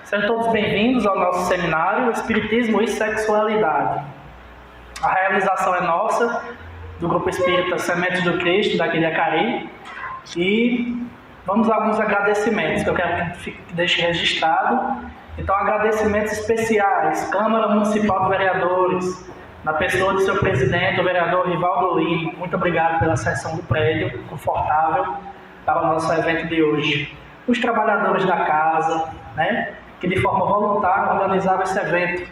Sejam todos bem-vindos ao nosso seminário Espiritismo e Sexualidade. A realização é nossa, do Grupo Espírita Sementes do Cristo, daqui de Acari, e vamos a alguns agradecimentos que eu quero que deixe registrado. Então, agradecimentos especiais, Câmara Municipal de Vereadores, na pessoa do seu presidente, o vereador Rivaldo Lima. Muito obrigado pela cessão do prédio confortável para o nosso evento de hoje. Os trabalhadores da casa, que de forma voluntária organizaram esse evento,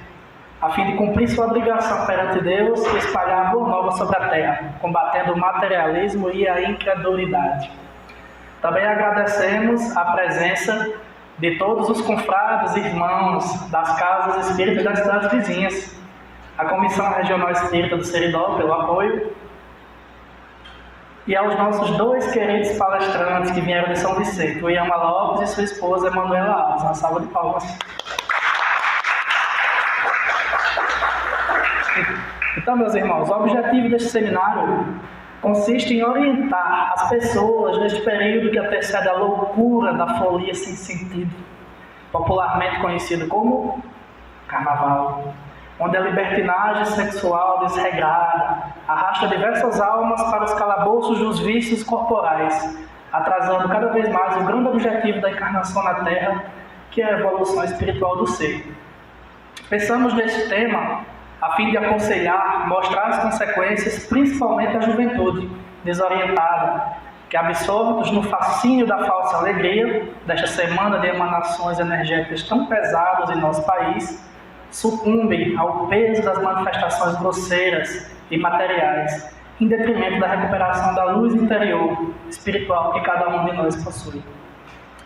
a fim de cumprir sua obrigação perante Deus e espalhar a boa nova sobre a terra, combatendo o materialismo e a incredulidade. Também agradecemos a presença de todos os confrades e irmãos das casas espíritas das cidades vizinhas, a Comissão Regional Espírita do Seridó pelo apoio, e aos nossos dois queridos palestrantes que vieram de São Vicente, o Iama Lopes e sua esposa Emanuela Alves. Uma salva de palmas. Então, meus irmãos, o objetivo deste seminário consiste em orientar as pessoas neste período que antecede a loucura da folia sem sentido, popularmente conhecido como Carnaval, onde a libertinagem sexual desregrada arrasta diversas almas para os calabouços dos vícios corporais, atrasando cada vez mais o grande objetivo da encarnação na Terra, que é a evolução espiritual do ser. Pensamos neste tema a fim de aconselhar, mostrar as consequências, principalmente à juventude desorientada, que absortos no fascínio da falsa alegria, desta semana de emanações energéticas tão pesadas em nosso país, sucumbem ao peso das manifestações grosseiras e materiais, em detrimento da recuperação da luz interior, espiritual que cada um de nós possui.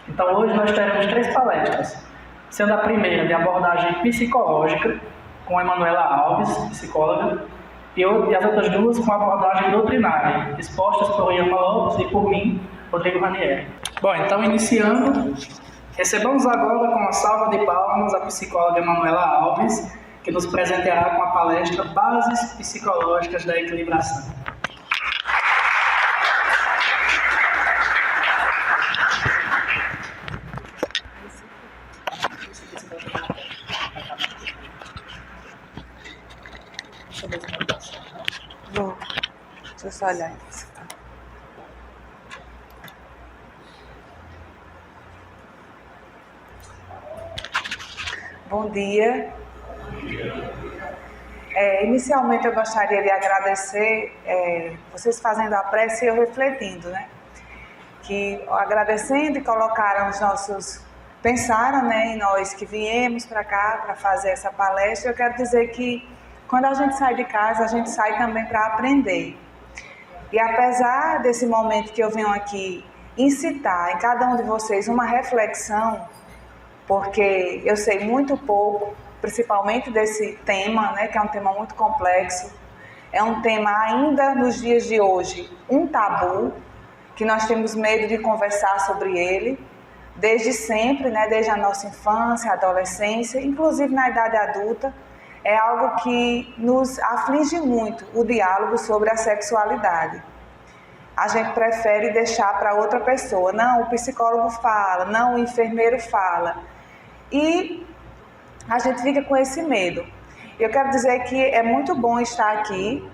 Então hoje nós teremos 3 palestras, sendo a primeira de abordagem psicológica, com Emanuela Alves, psicóloga, e as outras 2 com abordagem doutrinária, expostas por Iama Lopes e por mim, Rodrigo Ranieri. Bom, então iniciando, recebamos agora com uma salva de palmas a psicóloga Emanuela Alves, que nos presenteará com a palestra Bases Psicológicas da Equilibração. Deixa eu só olhar isso. Bom dia. Inicialmente eu gostaria de agradecer vocês fazendo a prece e eu refletindo, que agradecendo e colocaram os nossos, pensaram em nós que viemos para cá para fazer essa palestra. Eu quero dizer que quando a gente sai de casa, a gente sai também para aprender. E apesar desse momento que eu venho aqui incitar em cada um de vocês uma reflexão, porque eu sei muito pouco, principalmente desse tema, que é um tema muito complexo, é um tema ainda nos dias de hoje, um tabu, que nós temos medo de conversar sobre ele, desde sempre, desde a nossa infância, adolescência, inclusive na idade adulta, é algo que nos aflige muito, o diálogo sobre a sexualidade. A gente prefere deixar para outra pessoa, não, o psicólogo fala, não, o enfermeiro fala. E a gente fica com esse medo. Eu quero dizer que é muito bom estar aqui,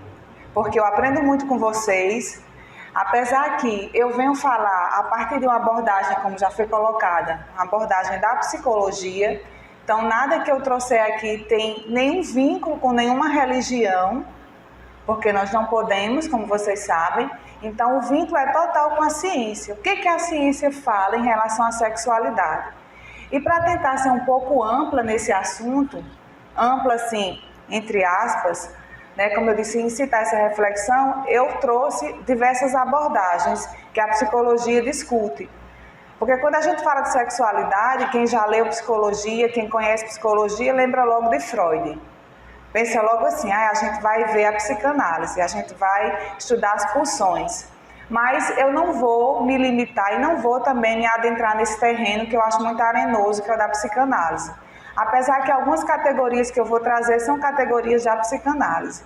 porque eu aprendo muito com vocês, apesar que eu venho falar a partir de uma abordagem, como já foi colocada, uma abordagem da psicologia. Então, nada que eu trouxer aqui tem nenhum vínculo com nenhuma religião, porque nós não podemos, como vocês sabem. Então, o vínculo é total com a ciência. O que a ciência fala em relação à sexualidade? E para tentar ser um pouco ampla nesse assunto, ampla assim, entre aspas, como eu disse, incitar essa reflexão, eu trouxe diversas abordagens que a psicologia discute. Porque quando a gente fala de sexualidade, quem já leu psicologia, quem conhece psicologia, lembra logo de Freud. Pensa logo assim, a gente vai ver a psicanálise, a gente vai estudar as pulsões. Mas eu não vou me limitar e não vou também me adentrar nesse terreno que eu acho muito arenoso, que é o da psicanálise. Apesar que algumas categorias que eu vou trazer são categorias da psicanálise.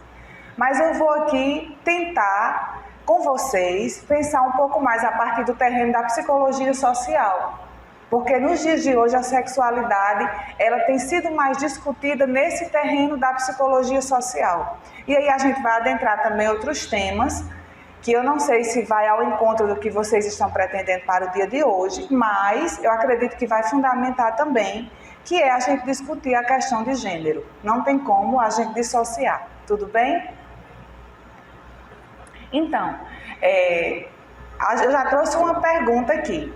Mas eu vou aqui tentar com vocês, pensar um pouco mais a partir do terreno da psicologia social. Porque nos dias de hoje a sexualidade ela tem sido mais discutida nesse terreno da psicologia social. E aí a gente vai adentrar também outros temas, que eu não sei se vai ao encontro do que vocês estão pretendendo para o dia de hoje, mas eu acredito que vai fundamentar também, que é a gente discutir a questão de gênero. Não tem como a gente dissociar, tudo bem? Então, eu já trouxe uma pergunta aqui.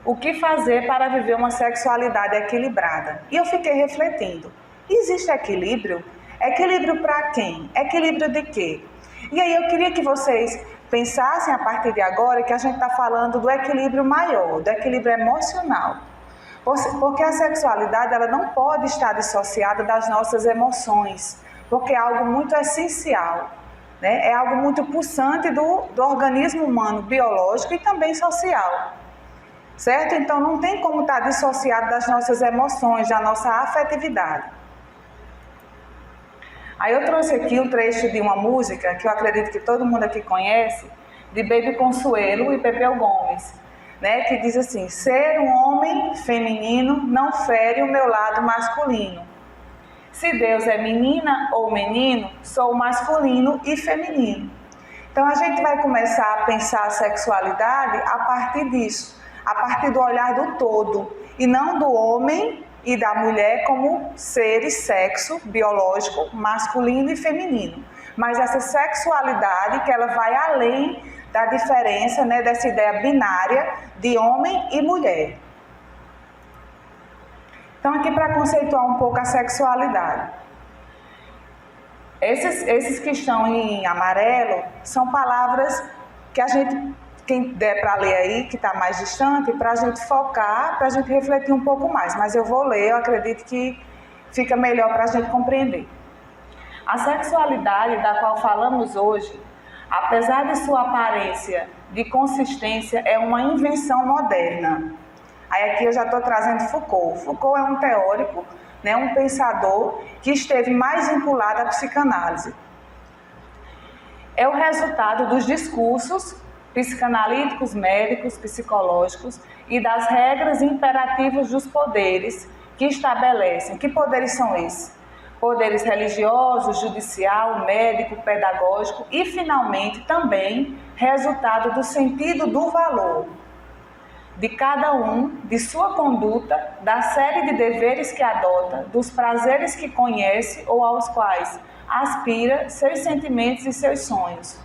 O que fazer para viver uma sexualidade equilibrada? E eu fiquei refletindo. Existe equilíbrio? Equilíbrio para quem? Equilíbrio de quê? E aí eu queria que vocês pensassem a partir de agora que a gente está falando do equilíbrio maior, do equilíbrio emocional. Porque a sexualidade ela não pode estar dissociada das nossas emoções, porque é algo muito essencial, né? É algo muito pulsante do organismo humano, biológico e também social. Certo? Então não tem como estar dissociado das nossas emoções, da nossa afetividade. Aí eu trouxe aqui um trecho de uma música que eu acredito que todo mundo aqui conhece, de Baby Consuelo e Pepeu Gomes, né? Que diz assim: ser um homem feminino não fere o meu lado masculino. Se Deus é menina ou menino, sou masculino e feminino. Então a gente vai começar a pensar a sexualidade a partir disso, a partir do olhar do todo, e não do homem e da mulher como seres, sexo biológico, masculino e feminino. Mas essa sexualidade que ela vai além da diferença, né, dessa ideia binária de homem e mulher. Então aqui para conceituar um pouco a sexualidade. Esses que estão em amarelo são palavras que a gente, quem der para ler aí, que está mais distante, para a gente focar, para a gente refletir um pouco mais. Mas eu vou ler, eu acredito que fica melhor para a gente compreender. A sexualidade da qual falamos hoje, apesar de sua aparência de consistência, é uma invenção moderna. Aí aqui eu já estou trazendo Foucault. Foucault é um teórico, né, um pensador que esteve mais vinculado à psicanálise. É o resultado dos discursos psicanalíticos, médicos, psicológicos e das regras imperativas dos poderes que estabelecem. Que poderes são esses? Poderes religiosos, judicial, médico, pedagógico e, finalmente, também resultado do sentido do valor de cada um, de sua conduta, da série de deveres que adota, dos prazeres que conhece ou aos quais aspira, seus sentimentos e seus sonhos.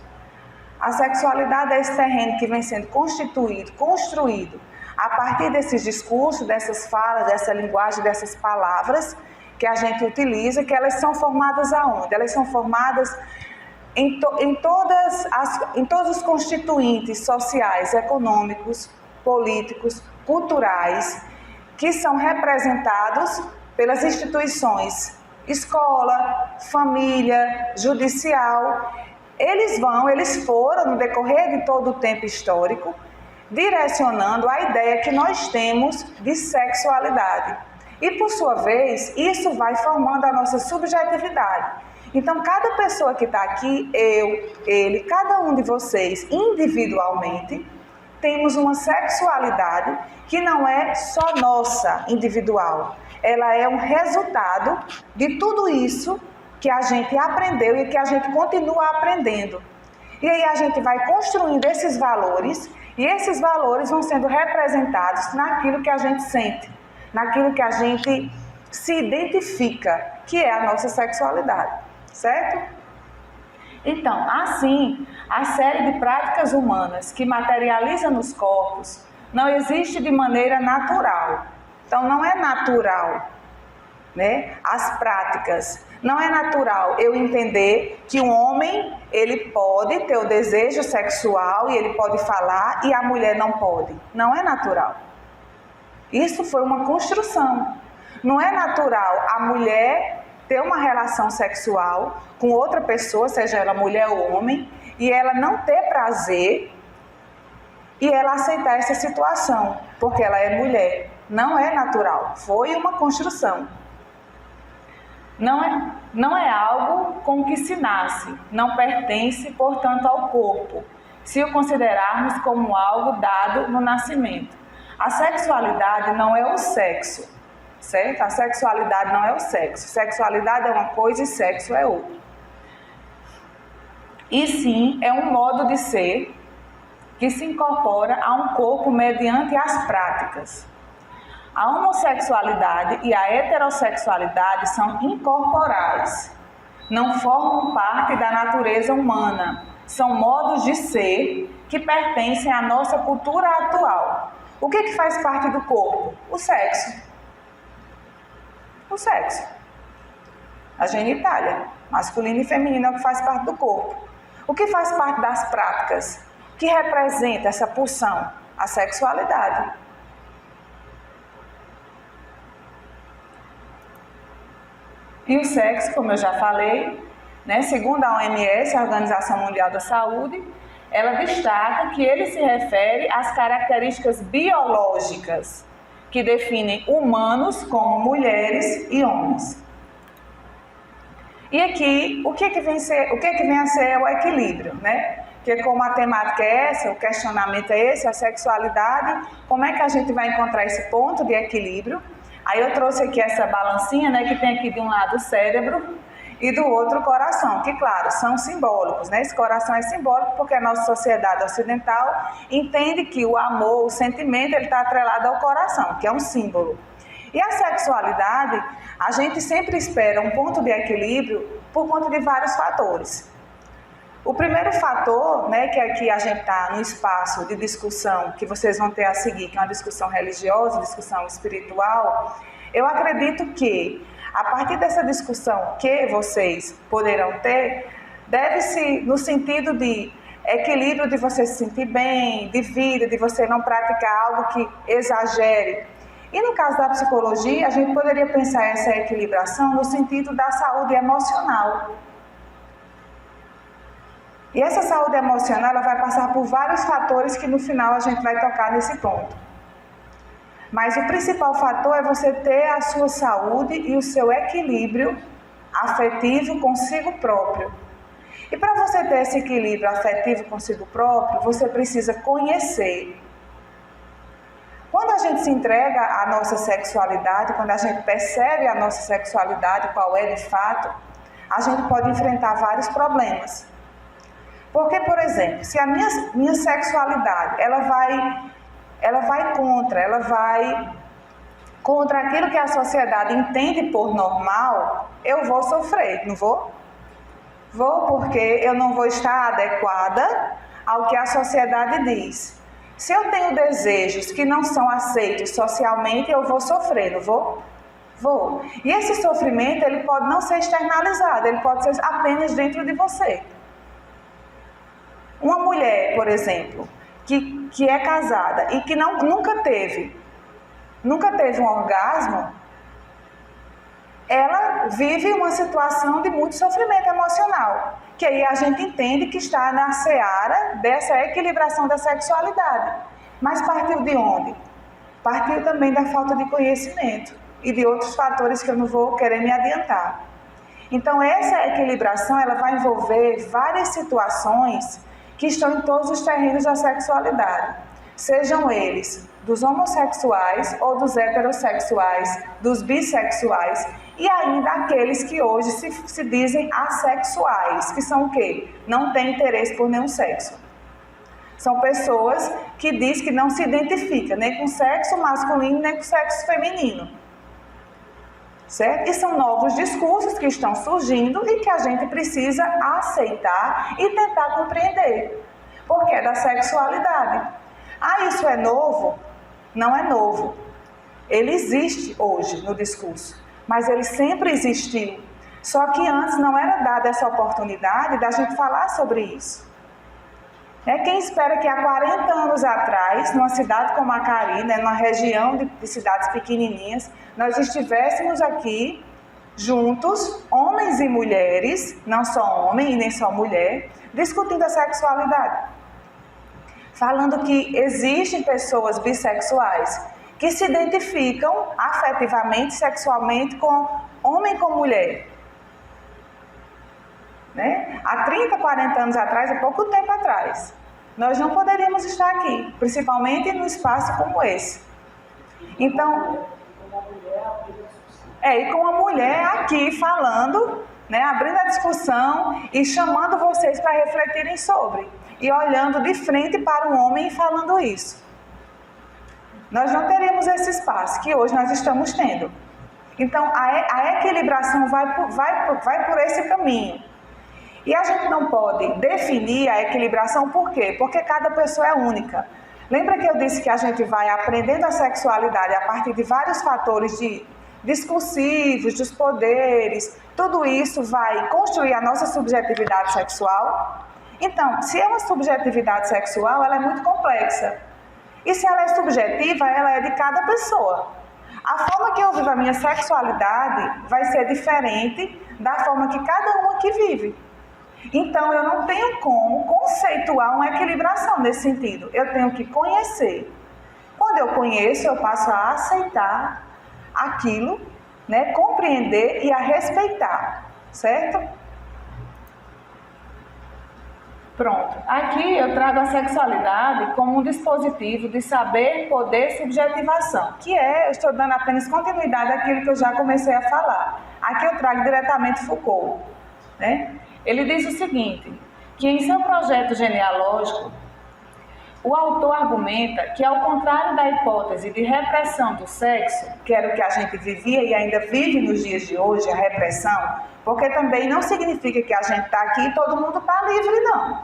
A sexualidade é esse terreno que vem sendo construído a partir desses discursos, dessas falas, dessa linguagem, dessas palavras que a gente utiliza, que elas são formadas aonde? Elas são formadas em todos os constituintes sociais, econômicos, políticos, culturais, que são representados pelas instituições, escola, família, judicial. Eles foram, no decorrer de todo o tempo histórico, direcionando a ideia que nós temos de sexualidade. E, por sua vez, isso vai formando a nossa subjetividade. Então, cada pessoa que está aqui, eu, ele, cada um de vocês, individualmente, temos uma sexualidade que não é só nossa, individual. Ela é um resultado de tudo isso que a gente aprendeu e que a gente continua aprendendo. E aí a gente vai construindo esses valores, e esses valores vão sendo representados naquilo que a gente sente, naquilo que a gente se identifica, que é a nossa sexualidade, certo? Então, assim, a série de práticas humanas que materializa nos corpos não existe de maneira natural. Então, não é natural, né? As práticas. Não é natural eu entender que um homem, ele pode ter o desejo sexual e ele pode falar e a mulher não pode. Não é natural. Isso foi uma construção. Não é natural a mulher ter uma relação sexual com outra pessoa, seja ela mulher ou homem, e ela não ter prazer e ela aceitar essa situação, porque ela é mulher. Não é natural. Foi uma construção. Não é algo com que se nasce, não pertence, portanto, ao corpo, se o considerarmos como algo dado no nascimento. A sexualidade não é o sexo, certo? A sexualidade não é o sexo. Sexualidade é uma coisa e sexo é outra. E sim, é um modo de ser que se incorpora a um corpo mediante as práticas. A homossexualidade e a heterossexualidade são incorporais, não formam parte da natureza humana, são modos de ser que pertencem à nossa cultura atual. O que faz parte do corpo? O sexo. O sexo. A genitália, masculina e feminina, é o que faz parte do corpo. O que faz parte das práticas? O que representa essa pulsão? A sexualidade. E o sexo, como eu já falei, né, segundo a OMS, a Organização Mundial da Saúde, ela destaca que ele se refere às características biológicas que definem humanos como mulheres e homens. E aqui, o que vem a ser o equilíbrio, né? Porque como a temática é essa, o questionamento é esse, a sexualidade, como é que a gente vai encontrar esse ponto de equilíbrio? Aí eu trouxe aqui essa balancinha, né, que tem aqui de um lado o cérebro e do outro o coração, que claro, são simbólicos, né? Esse coração é simbólico porque a nossa sociedade ocidental entende que o amor, o sentimento, ele está atrelado ao coração, que é um símbolo. E a sexualidade, a gente sempre espera um ponto de equilíbrio por conta de vários fatores. O primeiro fator, né, que aqui a gente está no espaço de discussão que vocês vão ter a seguir, que é uma discussão religiosa, discussão espiritual, eu acredito que a partir dessa discussão que vocês poderão ter, deve-se no sentido de equilíbrio, de você se sentir bem, de vida, de você não praticar algo que exagere. E no caso da psicologia, a gente poderia pensar essa equilibração no sentido da saúde emocional. E essa saúde emocional ela vai passar por vários fatores que no final a gente vai tocar nesse ponto. Mas o principal fator é você ter a sua saúde e o seu equilíbrio afetivo consigo próprio. E para você ter esse equilíbrio afetivo consigo próprio, você precisa conhecer. Quando a gente se entrega à nossa sexualidade, quando a gente percebe a nossa sexualidade, qual é de fato, a gente pode enfrentar vários problemas. Porque, por exemplo, se a minha sexualidade ela vai contra aquilo que a sociedade entende por normal, eu vou sofrer, não vou? Vou, porque eu não vou estar adequada ao que a sociedade diz. Se eu tenho desejos que não são aceitos socialmente, eu vou sofrer, não vou? Vou. E esse sofrimento, ele pode não ser externalizado, ele pode ser apenas dentro de você. Uma mulher, por exemplo, que é casada e que nunca teve um orgasmo, ela vive uma situação de muito sofrimento emocional, que aí a gente entende que está na seara dessa equilibração da sexualidade. Mas partiu de onde? Partiu também da falta de conhecimento e de outros fatores que eu não vou querer me adiantar. Então essa equilibração ela vai envolver várias situações que estão em todos os terrenos da sexualidade, sejam eles dos homossexuais ou dos heterossexuais, dos bissexuais e ainda aqueles que hoje se dizem assexuais, que são o quê? Não têm interesse por nenhum sexo. São pessoas que dizem que não se identificam nem com o sexo masculino nem com o sexo feminino. Certo? E são novos discursos que estão surgindo e que a gente precisa aceitar e tentar compreender. Porque é da sexualidade. Ah, isso é novo? Não é novo. Ele existe hoje no discurso, mas ele sempre existiu. Só que antes não era dada essa oportunidade da gente falar sobre isso. Quem espera que há 40 anos atrás, numa cidade como Acari, né, numa região de cidades pequenininhas, nós estivéssemos aqui juntos, homens e mulheres, não só homem e nem só mulher, discutindo a sexualidade. Falando que existem pessoas bissexuais que se identificam afetivamente, sexualmente com homem e com mulher. Né? Há 30, 40 anos atrás, há pouco tempo atrás, nós não poderíamos estar aqui, principalmente num espaço como esse. Então, e com a mulher aqui falando, né, abrindo a discussão e chamando vocês para refletirem sobre. E olhando de frente para o homem e falando isso. Nós não teríamos esse espaço que hoje nós estamos tendo. Então, a equilibração vai por esse caminho. E a gente não pode definir a equilibração por quê? Porque cada pessoa é única. Lembra que eu disse que a gente vai aprendendo a sexualidade a partir de vários fatores discursivos, dos poderes, tudo isso vai construir a nossa subjetividade sexual? Então, se é uma subjetividade sexual, ela é muito complexa. E se ela é subjetiva, ela é de cada pessoa. A forma que eu vivo a minha sexualidade vai ser diferente da forma que cada um aqui vive. Então, eu não tenho como conceituar uma equilibração nesse sentido. Eu tenho que conhecer. Quando eu conheço, eu passo a aceitar aquilo, né, compreender e a respeitar, certo? Pronto. Aqui eu trago a sexualidade como um dispositivo de saber, poder, subjetivação, que eu estou dando apenas continuidade àquilo que eu já comecei a falar. Aqui eu trago diretamente Foucault, né? Ele diz o seguinte, que em seu projeto genealógico, o autor argumenta que, ao contrário da hipótese de repressão do sexo, que era o que a gente vivia e ainda vive nos dias de hoje, a repressão, porque também não significa que a gente está aqui e todo mundo está livre, não.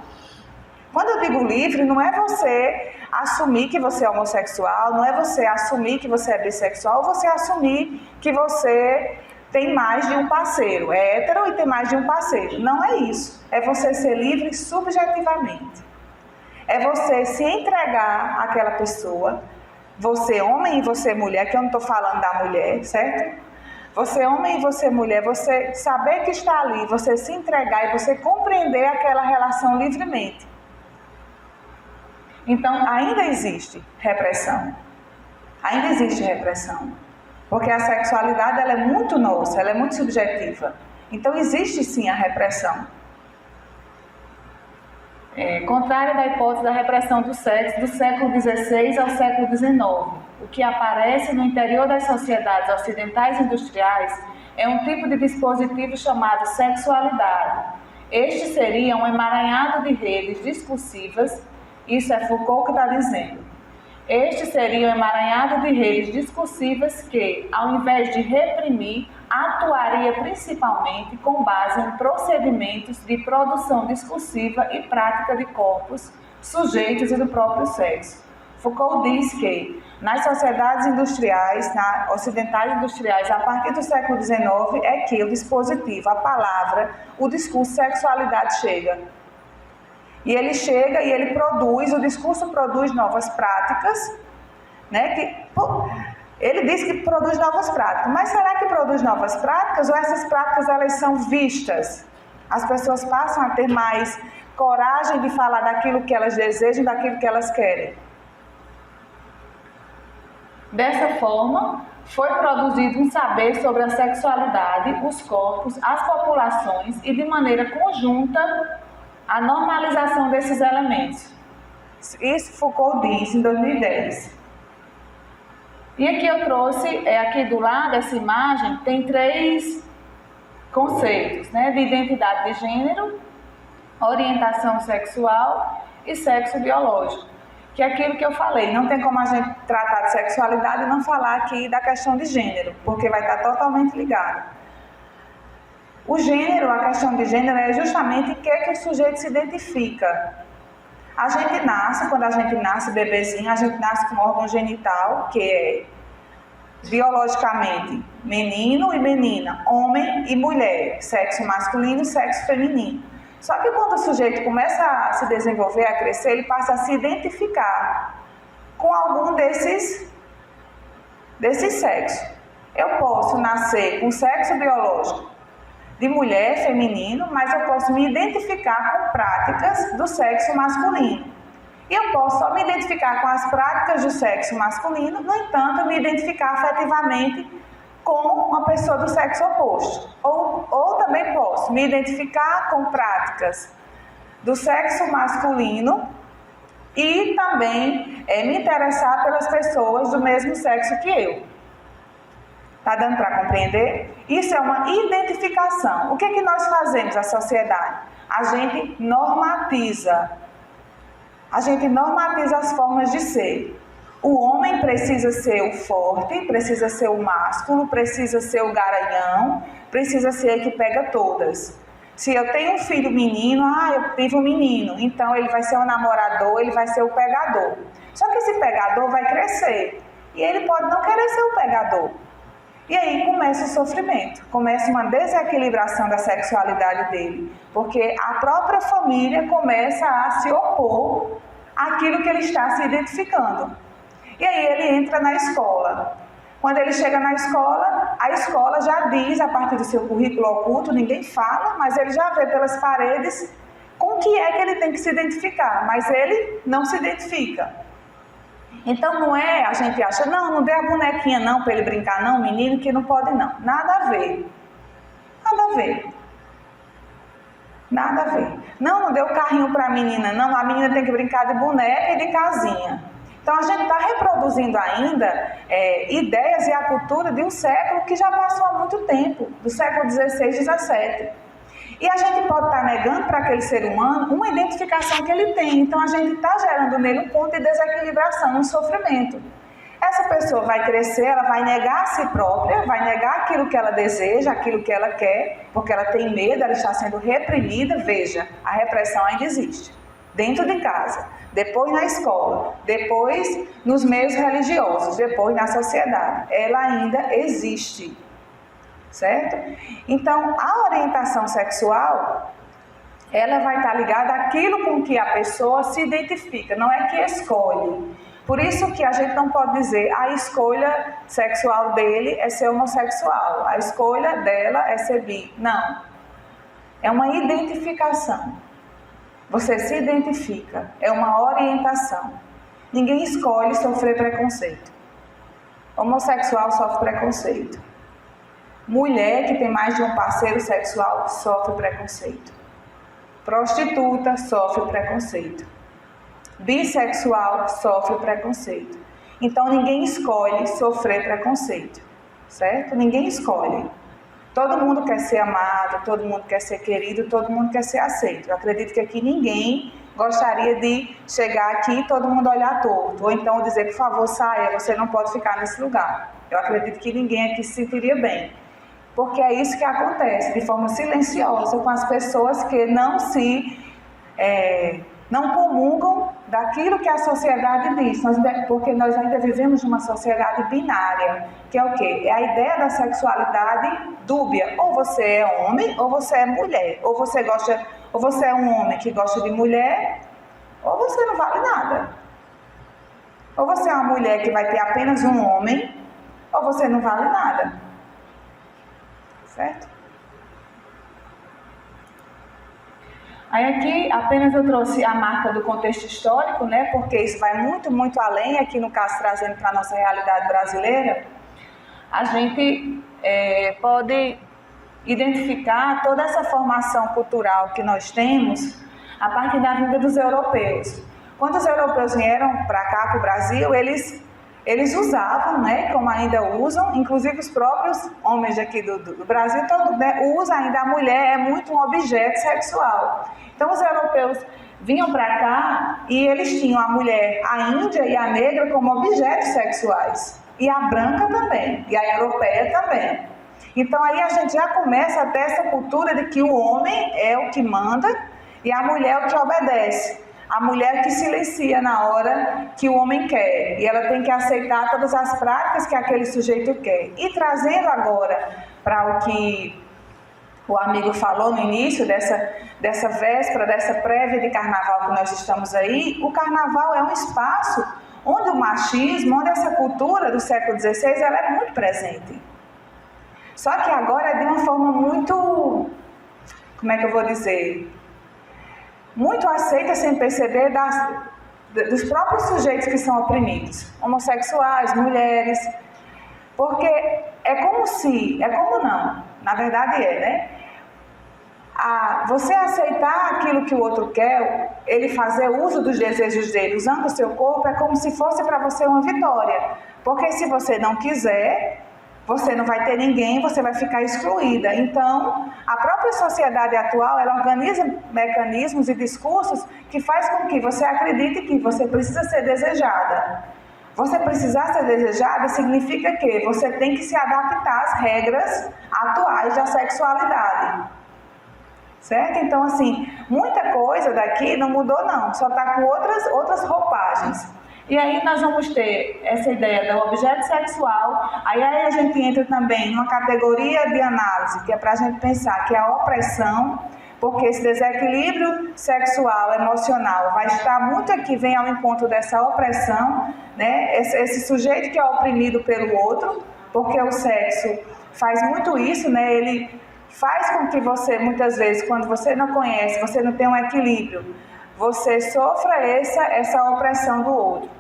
Quando eu digo livre, não é você assumir que você é homossexual, não é você assumir que você é bissexual, ou você assumir que você tem mais de um parceiro, é hétero e tem mais de um parceiro. Não é isso. É você ser livre subjetivamente. É você se entregar àquela pessoa, você homem e você mulher, que eu não estou falando da mulher, certo? Você homem e você mulher, você saber que está ali, você se entregar e você compreender aquela relação livremente. Então, ainda existe repressão. Ainda existe repressão. Porque a sexualidade ela é muito nossa, ela é muito subjetiva. Então, existe sim a repressão. Contrária da hipótese da repressão do sexo do século XVI ao século XIX, o que aparece no interior das sociedades ocidentais industriais é um tipo de dispositivo chamado sexualidade. Este seria um emaranhado de redes discursivas, isso é Foucault que está dizendo. Este seria um emaranhado de redes discursivas que, ao invés de reprimir, atuaria principalmente com base em procedimentos de produção discursiva e prática de corpos, sujeitos e do próprio sexo. Foucault diz que, nas sociedades industriais, ocidentais industriais, a partir do século XIX, é que o dispositivo, a palavra, o discurso sexualidade chega. E ele chega e ele produz, o discurso produz novas práticas, né? Ele diz que produz novas práticas, mas será que produz novas práticas ou essas práticas elas são vistas? As pessoas passam a ter mais coragem de falar daquilo que elas desejam, daquilo que elas querem. Dessa forma, foi produzido um saber sobre a sexualidade, os corpos, as populações e, de maneira conjunta, a normalização desses elementos. Isso Foucault diz em 2010. E aqui eu trouxe, aqui do lado, essa imagem, tem 3 conceitos, né? De identidade de gênero, orientação sexual e sexo biológico. Que é aquilo que eu falei, não tem como a gente tratar de sexualidade e não falar aqui da questão de gênero, porque vai estar totalmente ligado. O gênero, a questão de gênero é justamente o que o sujeito se identifica. A gente nasce, quando a gente nasce bebezinho, a gente nasce com um órgão genital, que é biologicamente menino e menina, homem e mulher, sexo masculino e sexo feminino. Só que quando o sujeito começa a se desenvolver, a crescer, ele passa a se identificar com algum desses sexos. Eu posso nascer com sexo biológico de mulher, feminino, mas eu posso me identificar com práticas do sexo masculino. E eu posso só me identificar com as práticas do sexo masculino, no entanto, me identificar afetivamente com uma pessoa do sexo oposto. Ou também posso me identificar com práticas do sexo masculino e também me interessar pelas pessoas do mesmo sexo que eu. Está dando para compreender? Isso é uma identificação. O que é que nós fazemos, a sociedade? A gente normatiza. A gente normatiza as formas de ser. O homem precisa ser o forte, precisa ser o másculo, precisa ser o garanhão, precisa ser o que pega todas. Se eu tenho um filho menino, eu tive um menino, então ele vai ser o namorador, ele vai ser o pegador. Só que esse pegador vai crescer e ele pode não querer ser o pegador. E aí começa o sofrimento, começa uma desequilibração da sexualidade dele, porque a própria família começa a se opor àquilo que ele está se identificando. E aí ele entra na escola. Quando ele chega na escola, a escola já diz, a partir do seu currículo oculto, ninguém fala, mas ele já vê pelas paredes com o que é que ele tem que se identificar, mas ele não se identifica. Então não é, a gente acha, não dê a bonequinha não para ele brincar não, menino, que não pode não. Nada a ver. Nada a ver. Nada a ver. Não dê o carrinho para a menina não, a menina tem que brincar de boneca e de casinha. Então a gente está reproduzindo ainda ideias e a cultura de um século que já passou há muito tempo, do século XVI, XVII. E a gente pode estar negando para aquele ser humano uma identificação que ele tem. Então a gente está gerando nele um ponto de desequilibração, um sofrimento. Essa pessoa vai crescer, ela vai negar a si própria, vai negar aquilo que ela deseja, aquilo que ela quer, porque ela tem medo, ela está sendo reprimida. Veja, a repressão ainda existe. Dentro de casa, depois na escola, depois nos meios religiosos, depois na sociedade. Ela ainda existe, certo? Então, a orientação sexual, ela vai estar ligada àquilo com que a pessoa se identifica, não é que escolhe. Por isso que a gente não pode dizer a escolha sexual dele é ser homossexual, a escolha dela é ser bi. Não. É uma identificação. Você se identifica, é uma orientação. Ninguém escolhe sofrer preconceito. Homossexual sofre preconceito. Mulher que tem mais de um parceiro sexual sofre preconceito. Prostituta sofre preconceito. Bissexual sofre preconceito. Então ninguém escolhe sofrer preconceito, certo? Ninguém escolhe. Todo mundo quer ser amado, todo mundo quer ser querido, todo mundo quer ser aceito. Eu acredito que aqui ninguém gostaria de chegar aqui e todo mundo olhar torto. Ou então dizer, por favor, saia, você não pode ficar nesse lugar. Eu acredito que ninguém aqui se sentiria bem. Porque é isso que acontece, de forma silenciosa, com as pessoas que não comungam daquilo que a sociedade diz, porque nós ainda vivemos numa sociedade binária, que é o quê? É a ideia da sexualidade dúbia, ou você é homem ou você é mulher, ou você é um homem que gosta de mulher, ou você não vale nada. Ou você é uma mulher que vai ter apenas um homem, ou você não vale nada. Certo? Aí aqui apenas eu trouxe a marca do contexto histórico, né? Porque isso vai muito, muito além, aqui no caso trazendo para a nossa realidade brasileira. A gente pode identificar toda essa formação cultural que nós temos a partir da vinda dos europeus. Quando os europeus vieram para cá, para o Brasil, eles usavam, né, como ainda usam, inclusive os próprios homens aqui do Brasil, usam ainda a mulher, é muito um objeto sexual. Então os europeus vinham para cá e eles tinham a mulher, a índia e a negra como objetos sexuais. E a branca também, e a europeia também. Então aí a gente já começa a ter essa cultura de que o homem é o que manda e a mulher é o que obedece. A mulher que silencia na hora que o homem quer. E ela tem que aceitar todas as práticas que aquele sujeito quer. E trazendo agora para o que o amigo falou no início, dessa véspera, dessa prévia de carnaval que nós estamos aí, o carnaval é um espaço onde o machismo, onde essa cultura do século XVI, ela é muito presente. Só que agora é de uma forma muito, como é que eu vou dizer, muito aceita sem perceber dos próprios sujeitos que são oprimidos, homossexuais, mulheres, porque é como não, na verdade né? você aceitar aquilo que o outro quer, ele fazer uso dos desejos dele, usando o seu corpo, é como se fosse para você uma vitória. Porque se você não quiser, você não vai ter ninguém, você vai ficar excluída. Então, a própria sociedade atual, ela organiza mecanismos e discursos que faz com que você acredite que você precisa ser desejada. Você precisar ser desejada significa que você tem que se adaptar às regras atuais da sexualidade. Certo? Então, assim, muita coisa daqui não mudou não, só está com outras roupagens. E aí nós vamos ter essa ideia do objeto sexual, aí a gente entra também numa categoria de análise, que é para a gente pensar que é a opressão, porque esse desequilíbrio sexual, emocional, vai estar muito aqui, vem ao encontro dessa opressão, né? Esse sujeito que é oprimido pelo outro, porque o sexo faz muito isso, né? Ele faz com que você, muitas vezes, quando você não conhece, você não tem um equilíbrio, você sofra essa opressão do outro.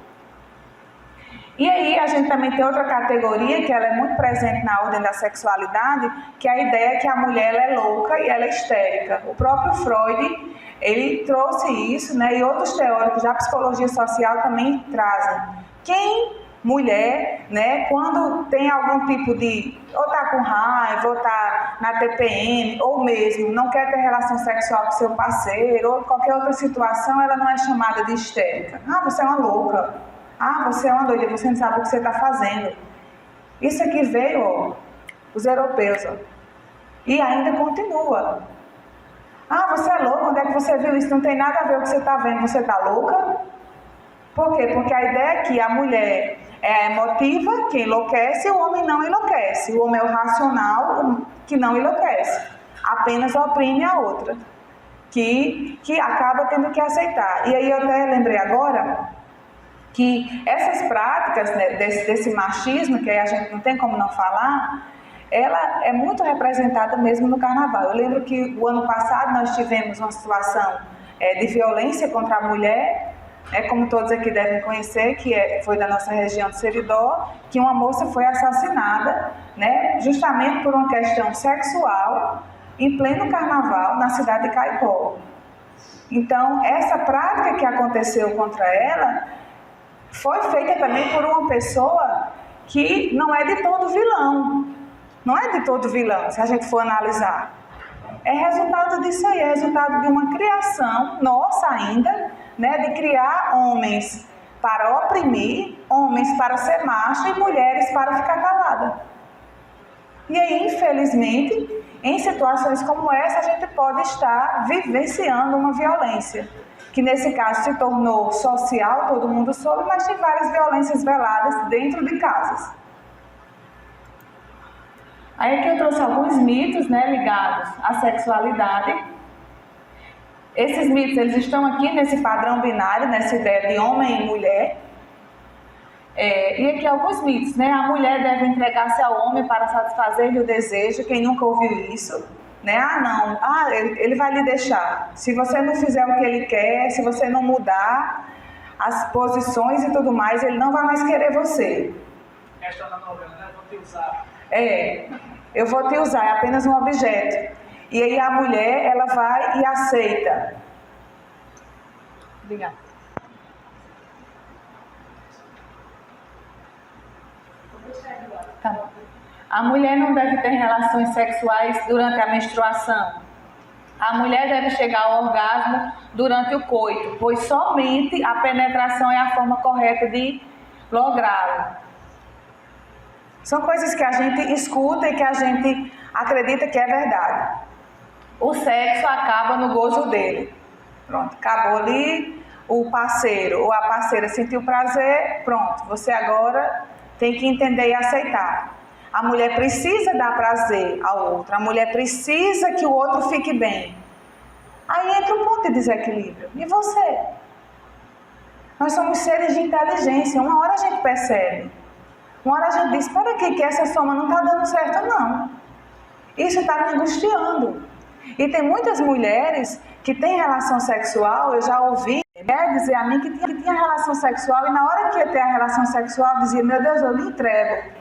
E aí a gente também tem outra categoria, que ela é muito presente na ordem da sexualidade, que é a ideia que a mulher ela é louca e ela é histérica. O próprio Freud, ele trouxe isso, né? E outros teóricos da psicologia social também trazem. Quem mulher, né, quando tem algum tipo de, ou tá com raiva, ou tá na TPM, ou mesmo não quer ter relação sexual com seu parceiro, ou qualquer outra situação, ela não é chamada de histérica. Ah, você é uma louca. Ah, você é uma doida, você não sabe o que você está fazendo. Isso aqui veio, ó, os europeus, ó, e ainda continua. Ah, você é louca, onde é que você viu isso? Não tem nada a ver com o que você está vendo, você está louca? Por quê? Porque a ideia é que a mulher é a emotiva, que enlouquece, e o homem não enlouquece. O homem é o racional, que não enlouquece. Apenas oprime a outra, que acaba tendo que aceitar. E aí eu até lembrei agora que essas práticas, né, desse machismo, que a gente não tem como não falar, ela é muito representada mesmo no carnaval. Eu lembro que o ano passado nós tivemos uma situação de violência contra a mulher, como todos aqui devem conhecer, que foi da nossa região de Seridó, que uma moça foi assassinada, né, justamente por uma questão sexual, em pleno carnaval, na cidade de Caicó. Então, essa prática que aconteceu contra ela foi feita também por uma pessoa que não é de todo vilão. Não é de todo vilão, se a gente for analisar. É resultado disso aí, é resultado de uma criação nossa ainda, né, de criar homens para oprimir, homens para ser macho e mulheres para ficar calada. E aí, infelizmente, em situações como essa, a gente pode estar vivenciando uma violência, que nesse caso se tornou social, todo mundo soube, mas tem várias violências veladas dentro de casas. Aí aqui eu trouxe alguns mitos, né, ligados à sexualidade. Esses mitos, eles estão aqui nesse padrão binário, nessa ideia de homem e mulher. E aqui alguns mitos, né? A mulher deve entregar-se ao homem para satisfazer-lhe o desejo. Quem nunca ouviu isso? Né? Ah, não. Ah, ele vai lhe deixar. Se você não fizer o que ele quer, se você não mudar as posições e tudo mais, ele não vai mais querer você. Esta da novela, né? Vou te usar. Eu vou te usar, é apenas um objeto. E aí a mulher, ela vai e aceita. Obrigada. Tá bom. A mulher não deve ter relações sexuais durante a menstruação. A mulher deve chegar ao orgasmo durante o coito, pois somente a penetração é a forma correta de lográ-lo. São coisas que a gente escuta e que a gente acredita que é verdade. O sexo acaba no gozo dele. Pronto, acabou ali, o parceiro ou a parceira sentiu prazer, pronto, você agora tem que entender e aceitar. A mulher precisa dar prazer ao outro, a mulher precisa que o outro fique bem. Aí entra um ponto de desequilíbrio. E você? Nós somos seres de inteligência, uma hora a gente percebe. Uma hora a gente diz, espera aqui que essa soma não está dando certo não. Isso está me angustiando. E tem muitas mulheres que têm relação sexual, eu já ouvi dizer a mim que tinha relação sexual e na hora que ia ter a relação sexual dizia, meu Deus, eu lhe entrego.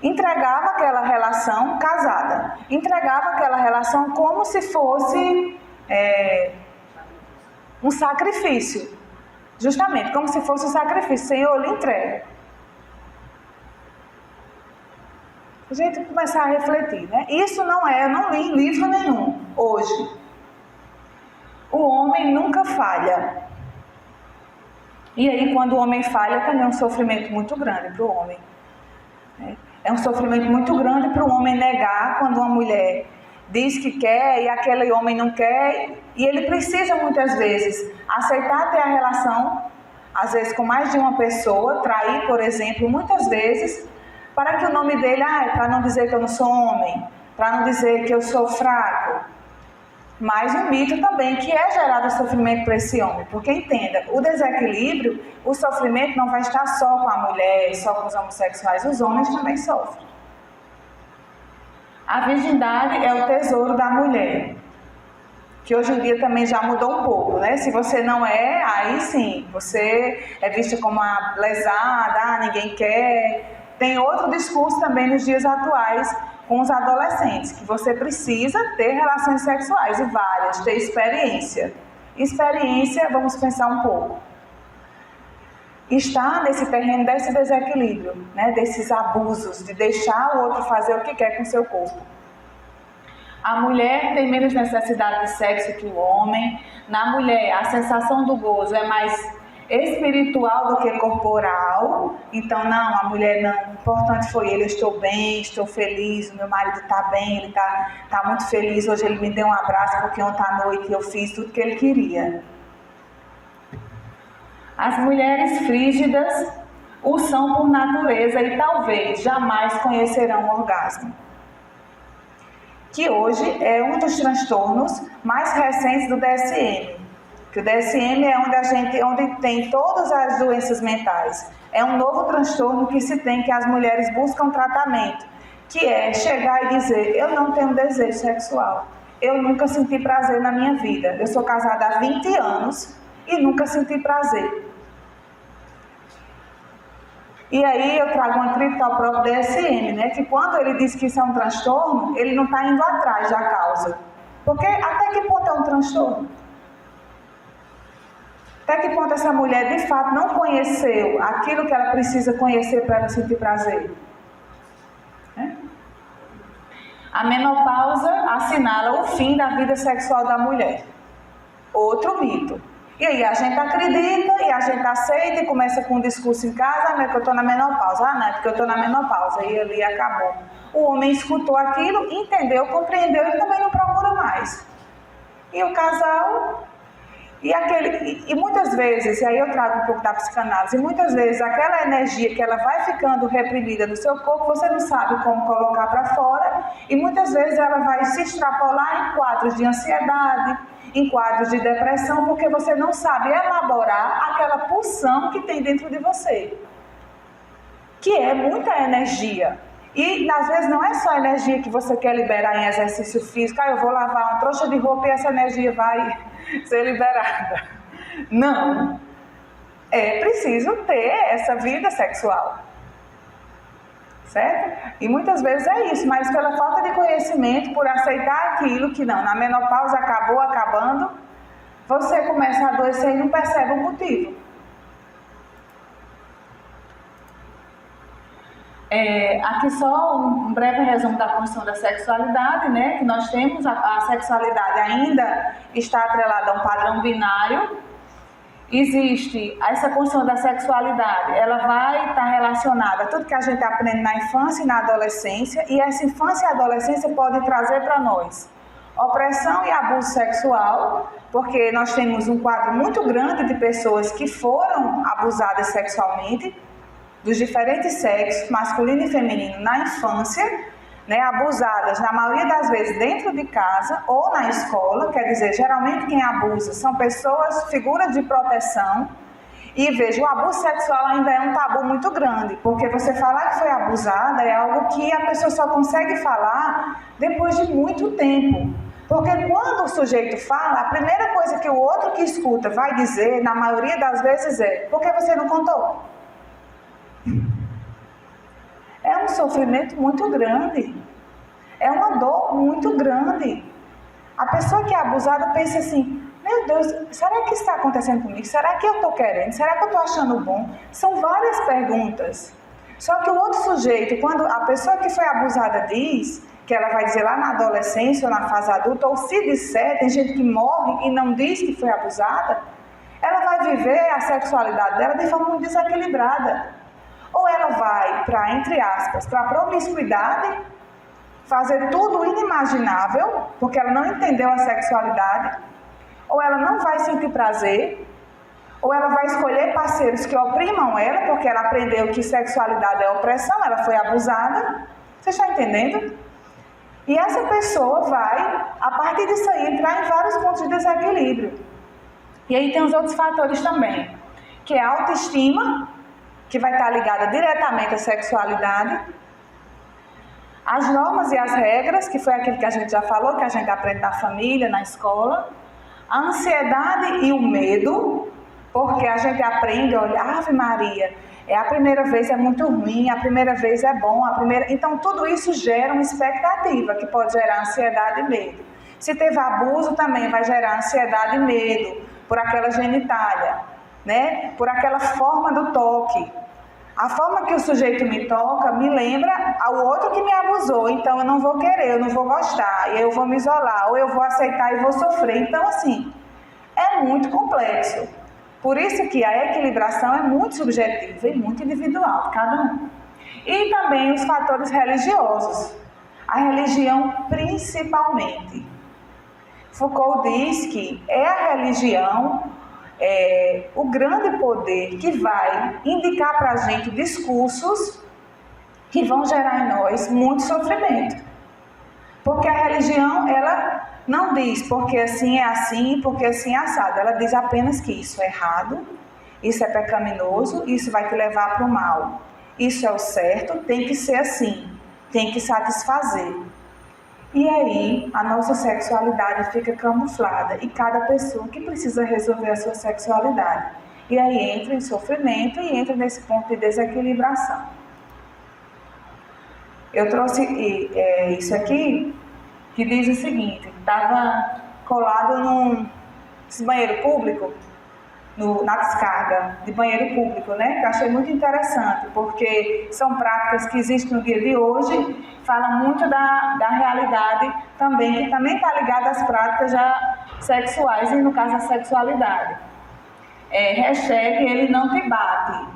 entregava aquela relação casada, entregava aquela relação como se fosse um sacrifício, justamente como se fosse um sacrifício. Senhor, eu lhe entrego. A gente começar a refletir, né? Isso não eu não li em livro nenhum hoje. O homem nunca falha. E aí, quando o homem falha, também é um sofrimento muito grande para o homem. É um sofrimento muito grande para o homem negar quando uma mulher diz que quer e aquele homem não quer. E ele precisa, muitas vezes, aceitar ter a relação, às vezes com mais de uma pessoa, trair, por exemplo, muitas vezes, para que o nome dele, para não dizer que eu não sou homem, para não dizer que eu sou fraco. Mas um mito também que é gerado sofrimento para esse homem, porque entenda, o desequilíbrio, o sofrimento não vai estar só com a mulher, só com os homossexuais, os homens também sofrem. A virgindade é o tesouro da mulher, que hoje em dia também já mudou um pouco, né? Se você não é, aí sim, você é vista como uma lesada, ninguém quer. Tem outro discurso também nos dias atuais com os adolescentes, que você precisa ter relações sexuais, e várias, ter experiência. Experiência, vamos pensar um pouco, está nesse terreno desse desequilíbrio, né? Desses abusos, de deixar o outro fazer o que quer com o seu corpo. A mulher tem menos necessidade de sexo que o homem. Na mulher, a sensação do gozo é mais espiritual do que corporal. Então, não, a mulher não. O importante foi ele, eu estou bem, estou feliz, o meu marido está bem, ele está muito feliz. Hoje ele me deu um abraço porque ontem à noite eu fiz tudo que ele queria. As mulheres frígidas o são por natureza e talvez jamais conhecerão o orgasmo, que hoje é um dos transtornos mais recentes do DSM. Que o DSM é onde tem todas as doenças mentais. É um novo transtorno que se tem, que as mulheres buscam tratamento, que é chegar e dizer, eu não tenho desejo sexual, eu nunca senti prazer na minha vida, eu sou casada há 20 anos e nunca senti prazer. E aí eu trago uma crítica ao próprio DSM, né, que quando ele diz que isso é um transtorno, ele não está indo atrás da causa. Porque até que ponto é um transtorno? Até que ponto essa mulher de fato não conheceu aquilo que ela precisa conhecer para ela sentir prazer? A menopausa assinala o fim da vida sexual da mulher. Outro mito. E aí a gente acredita e a gente aceita e começa com um discurso em casa, não é que eu estou na menopausa, não é porque eu estou na menopausa, e ali acabou. O homem escutou aquilo, entendeu, compreendeu e também não procura mais. E o casal, e muitas vezes, e aí eu trago um pouco da psicanálise, e muitas vezes aquela energia que ela vai ficando reprimida no seu corpo, você não sabe como colocar para fora, e muitas vezes ela vai se extrapolar em quadros de ansiedade, em quadros de depressão, porque você não sabe elaborar aquela pulsão que tem dentro de você, que é muita energia. E às vezes não é só a energia que você quer liberar em exercício físico, eu vou lavar uma trouxa de roupa e essa energia vai ser liberada. Não. É preciso ter essa vida sexual. Certo? E muitas vezes é isso, mas pela falta de conhecimento, por aceitar aquilo que não, na menopausa acabando, você começa a adoecer e não percebe o motivo. Aqui só um breve resumo da construção da sexualidade, né? Que nós temos, a sexualidade ainda está atrelada a um padrão binário. Existe essa construção da sexualidade, ela vai estar relacionada a tudo que a gente aprende na infância e na adolescência, e essa infância e adolescência pode trazer para nós opressão e abuso sexual, porque nós temos um quadro muito grande de pessoas que foram abusadas sexualmente, dos diferentes sexos, masculino e feminino, na infância, né, abusadas, na maioria das vezes, dentro de casa ou na escola, quer dizer, geralmente quem abusa são pessoas, figuras de proteção, e veja, o abuso sexual ainda é um tabu muito grande, porque você falar que foi abusada é algo que a pessoa só consegue falar depois de muito tempo, porque quando o sujeito fala, a primeira coisa que o outro que escuta vai dizer, na maioria das vezes é, por que você não contou? É um um sofrimento muito grande. É uma dor muito grande. A pessoa que é abusada pensa assim, meu Deus, será que isso está acontecendo comigo? Será que eu estou querendo? Será que eu estou achando bom? São várias perguntas. Só que o outro sujeito, quando a pessoa que foi abusada diz, que ela vai dizer lá na adolescência ou na fase adulta, ou se disser, tem gente que morre e não diz que foi abusada, ela vai viver a sexualidade dela de forma muito desequilibrada. Ou ela vai para, entre aspas, para a promiscuidade, fazer tudo inimaginável, porque ela não entendeu a sexualidade, ou ela não vai sentir prazer, ou ela vai escolher parceiros que oprimam ela, porque ela aprendeu que sexualidade é opressão, ela foi abusada. Você está entendendo? E essa pessoa vai, a partir disso aí, entrar em vários pontos de desequilíbrio. E aí tem os outros fatores também, que é a autoestima, que vai estar ligada diretamente à sexualidade, as normas e as regras, que foi aquilo que a gente já falou, que a gente aprende na família, na escola, a ansiedade e o medo, porque a gente aprende, olha, Ave Maria, a primeira vez é muito ruim, a primeira vez é bom, então tudo isso gera uma expectativa, que pode gerar ansiedade e medo. Se teve abuso, também vai gerar ansiedade e medo, por aquela genitália, né? Por aquela forma do toque. A forma que o sujeito me toca me lembra ao outro que me abusou, então eu não vou querer, eu não vou gostar, e eu vou me isolar, ou eu vou aceitar e vou sofrer. Então, assim, é muito complexo. Por isso que a equilibração é muito subjetiva e muito individual de cada um. E também os fatores religiosos. A religião principalmente. Foucault diz que é a religião o grande poder que vai indicar para a gente discursos que vão gerar em nós muito sofrimento. Porque a religião, ela não diz porque assim é assim, porque assim é assado. Ela diz apenas que isso é errado, isso é pecaminoso, isso vai te levar para o mal. Isso é o certo, tem que ser assim, tem que satisfazer. E aí, a nossa sexualidade fica camuflada e cada pessoa que precisa resolver a sua sexualidade. E aí entra em sofrimento e entra nesse ponto de desequilibração. Eu trouxe isso aqui, que diz o seguinte, estava colado num banheiro público, na descarga de banheiro público, né? Que eu achei muito interessante, porque são práticas que existem no dia de hoje, fala muito da realidade também, que também está ligada às práticas já sexuais, e no caso a sexualidade. Hashtag ele não te bate,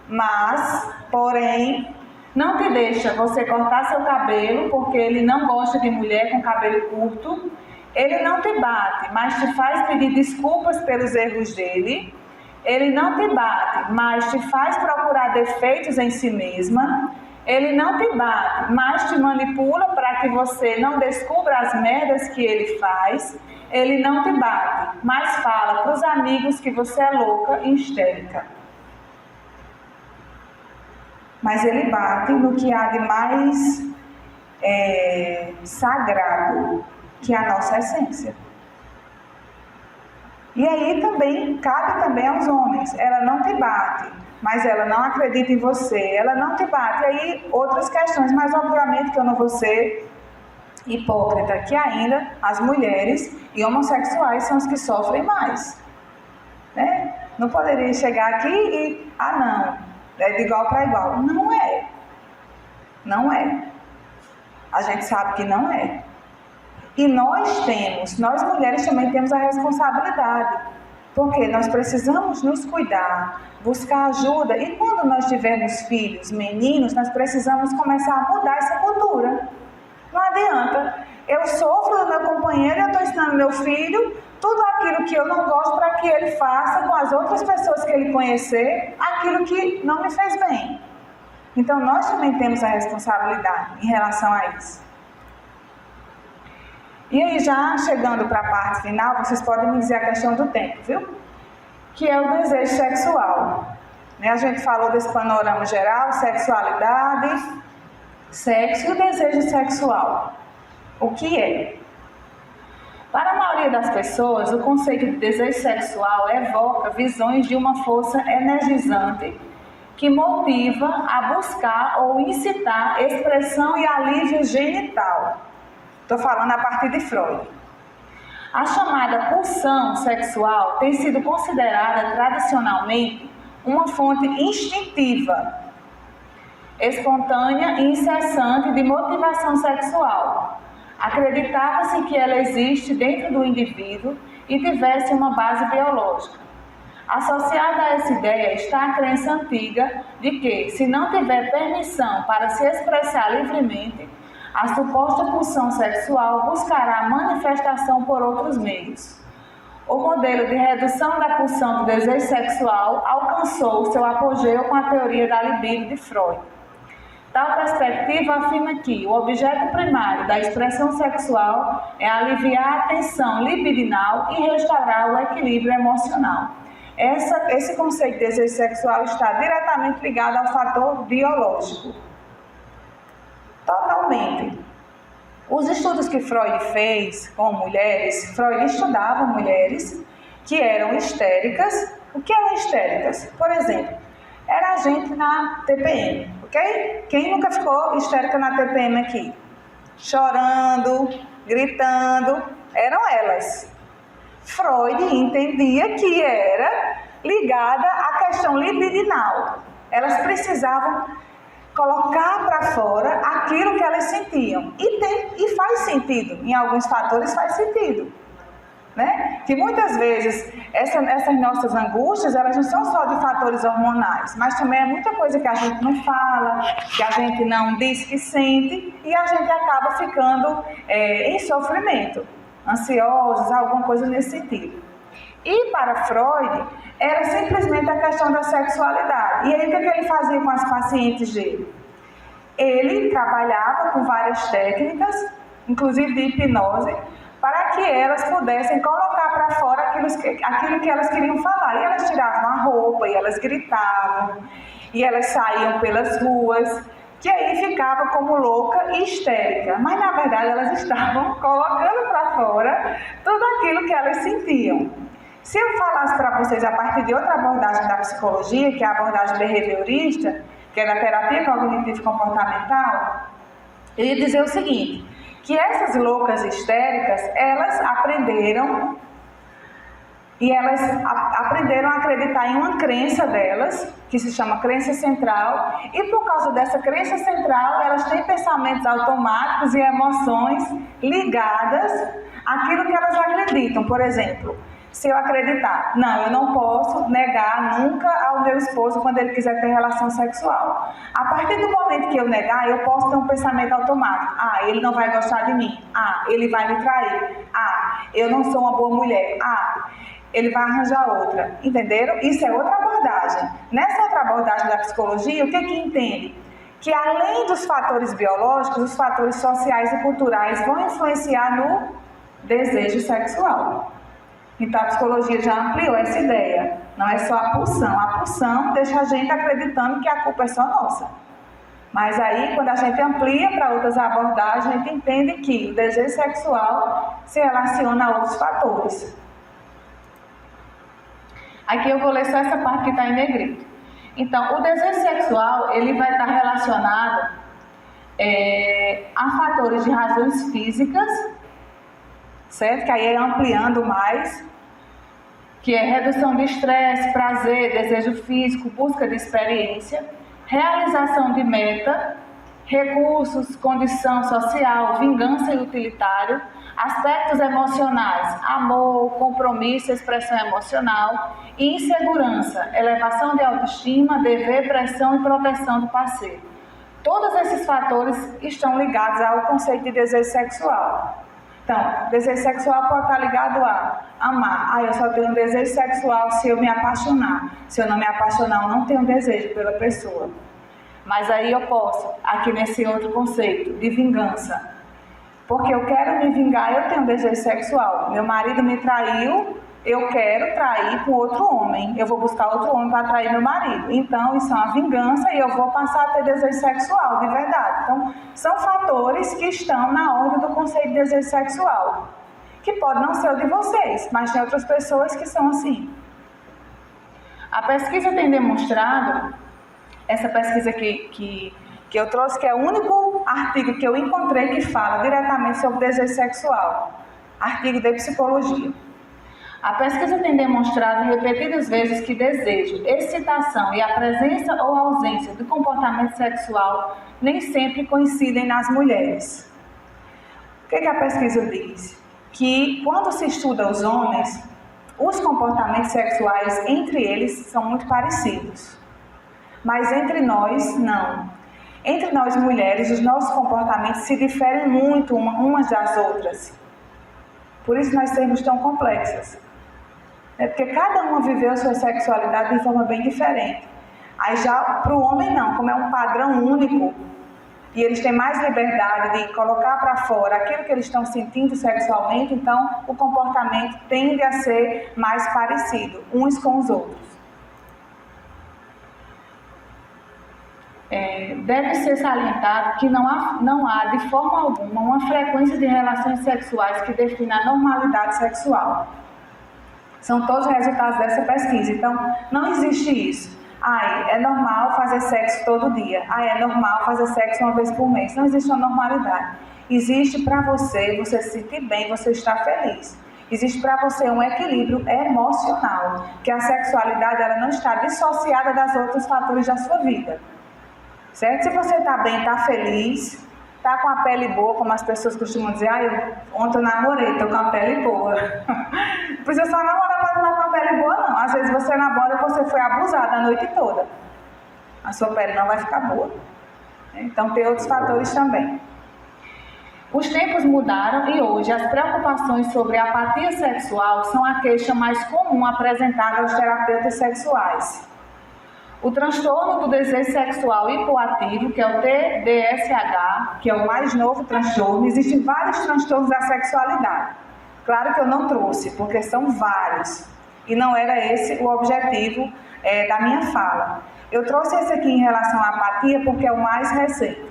mas, porém, não te deixa você cortar seu cabelo, porque ele não gosta de mulher com cabelo curto. Ele não te bate, mas te faz pedir desculpas pelos erros dele. Ele não te bate, mas te faz procurar defeitos em si mesma. Ele não te bate, mas te manipula para que você não descubra as merdas que ele faz. Ele não te bate, mas fala para os amigos que você é louca e histérica. Mas ele bate no que há de mais sagrado, que é a nossa essência. E aí também, cabe também aos homens, ela não te bate, mas ela não acredita em você, ela não te bate. E aí outras questões, mas obviamente que eu não vou ser hipócrita, que ainda as mulheres e homossexuais são os que sofrem mais, né? Não poderia chegar aqui e, não, é de igual para igual. Não é. Não é. A gente sabe que não é. E nós mulheres também temos a responsabilidade, porque nós precisamos nos cuidar, buscar ajuda, e quando nós tivermos filhos, meninos, nós precisamos começar a mudar essa cultura. Não adianta, eu sofro do meu companheiro e eu estou ensinando meu filho tudo aquilo que eu não gosto para que ele faça com as outras pessoas que ele conhecer, aquilo que não me fez bem. Então nós também temos a responsabilidade em relação a isso. E aí, já chegando para a parte final, vocês podem me dizer a questão do tempo, viu? Que é o desejo sexual. A gente falou desse panorama geral, sexualidade, sexo e o desejo sexual. O que é? Para a maioria das pessoas, o conceito de desejo sexual evoca visões de uma força energizante que motiva a buscar ou incitar expressão e alívio genital. Estou falando a partir de Freud. A chamada pulsão sexual tem sido considerada tradicionalmente uma fonte instintiva, espontânea e incessante de motivação sexual. Acreditava-se que ela existe dentro do indivíduo e tivesse uma base biológica. Associada a essa ideia está a crença antiga de que, se não tiver permissão para se expressar livremente, a suposta pulsão sexual buscará manifestação por outros meios. O modelo de redução da pulsão do desejo sexual alcançou seu apogeu com a teoria da libido de Freud. Tal perspectiva afirma que o objeto primário da expressão sexual é aliviar a tensão libidinal e restaurar o equilíbrio emocional. Esse conceito de desejo sexual está diretamente ligado ao fator biológico. Totalmente. Os estudos que Freud fez com mulheres, Freud estudava mulheres que eram histéricas. O que eram histéricas? Por exemplo, era a gente na TPM, ok? Quem nunca ficou histérica na TPM aqui? Chorando, gritando, eram elas. Freud entendia que era ligada à questão libidinal. Elas precisavam colocar para fora aquilo que elas sentiam. E faz sentido, em alguns fatores faz sentido. Né? Que muitas vezes essas nossas angústias, elas não são só de fatores hormonais, mas também é muita coisa que a gente não fala, que a gente não diz que sente, e a gente acaba ficando em sofrimento, ansiosos, alguma coisa nesse sentido. E para Freud, era simplesmente a questão da sexualidade. E aí o que ele fazia com as pacientes dele? Ele trabalhava com várias técnicas, inclusive de hipnose, para que elas pudessem colocar para fora aquilo que elas queriam falar. E elas tiravam a roupa, e elas gritavam, e elas saíam pelas ruas, que aí ficava como louca e histérica. Mas na verdade elas estavam colocando para fora tudo aquilo que elas sentiam. Se eu falasse para vocês a partir de outra abordagem da psicologia, que é a abordagem behaviorista, que é da terapia cognitivo-comportamental, eu ia dizer o seguinte, que essas loucas histéricas, elas aprenderam a acreditar em uma crença delas, que se chama crença central, e por causa dessa crença central, elas têm pensamentos automáticos e emoções ligadas àquilo que elas acreditam. Por exemplo, se eu acreditar, não, eu não posso negar nunca ao meu esposo quando ele quiser ter relação sexual. A partir do momento que eu negar, eu posso ter um pensamento automático. Ah, ele não vai gostar de mim. Ah, ele vai me trair. Ah, eu não sou uma boa mulher. Ah, ele vai arranjar outra. Entenderam? Isso é outra abordagem. Nessa outra abordagem da psicologia, o que entende? Que além dos fatores biológicos, os fatores sociais e culturais vão influenciar no desejo sexual. Então, a psicologia já ampliou essa ideia. Não é só a pulsão. A pulsão deixa a gente acreditando que a culpa é só nossa. Mas aí, quando a gente amplia para outras abordagens, a gente entende que o desejo sexual se relaciona a outros fatores. Aqui eu vou ler só essa parte que está em negrito. Então, o desejo sexual, ele vai estar relacionado a fatores de razões físicas, certo? Que aí é ampliando mais, que é redução de estresse, prazer, desejo físico, busca de experiência, realização de meta, recursos, condição social, vingança e utilitário, aspectos emocionais, amor, compromisso, expressão emocional e insegurança, elevação de autoestima, dever, pressão e proteção do parceiro. Todos esses fatores estão ligados ao conceito de desejo sexual. Então, desejo sexual pode estar ligado a amar. Ah, eu só tenho desejo sexual se eu me apaixonar. Se eu não me apaixonar, eu não tenho desejo pela pessoa. Mas aí eu posso, aqui nesse outro conceito, de vingança. Porque eu quero me vingar, eu tenho desejo sexual. Meu marido me traiu, eu quero trair com outro homem. Eu vou buscar outro homem para trair meu marido. Então, isso é uma vingança e eu vou passar a ter desejo sexual, de verdade. Então, são fatores que estão na ordem do conceito de desejo sexual. Que pode não ser o de vocês, mas tem outras pessoas que são assim. A pesquisa tem demonstrado essa pesquisa que eu trouxe, que é o único artigo que eu encontrei que fala diretamente sobre desejo sexual, artigo de psicologia. A pesquisa tem demonstrado repetidas vezes que desejo, excitação e a presença ou ausência do comportamento sexual nem sempre coincidem nas mulheres. O que a pesquisa diz? Que quando se estuda os homens, os comportamentos sexuais entre eles são muito parecidos, mas entre nós não. Entre nós mulheres, os nossos comportamentos se diferem muito umas das outras. Por isso nós somos tão complexas. É porque cada uma viveu a sua sexualidade de forma bem diferente. Aí já para o homem não, como é um padrão único, e eles têm mais liberdade de colocar para fora aquilo que eles estão sentindo sexualmente, então o comportamento tende a ser mais parecido uns com os outros. Deve ser salientado que não há de forma alguma uma frequência de relações sexuais que defina a normalidade sexual. São todos resultados dessa pesquisa. Então, não existe isso. É normal fazer sexo todo dia. É normal fazer sexo uma vez por mês. Não existe uma normalidade. Existe para você se sentir bem, você estar feliz. Existe para você um equilíbrio emocional, que a sexualidade ela não está dissociada das outros fatores da sua vida. Certo? Se você está bem, está feliz, está com a pele boa, como as pessoas costumam dizer, ontem eu namorei, estou com a pele boa. Não precisa só namorar para estar com a pele boa, não. Às vezes você namora e você foi abusada a noite toda. A sua pele não vai ficar boa. Então tem outros fatores também. Os tempos mudaram e hoje as preocupações sobre a apatia sexual são a queixa mais comum apresentada aos terapeutas sexuais. O transtorno do desejo sexual hipoativo, que é o TDSH, que é o mais novo transtorno, existem vários transtornos da sexualidade. Claro que eu não trouxe, porque são vários, e não era esse o objetivo da minha fala. Eu trouxe esse aqui em relação à apatia porque é o mais recente.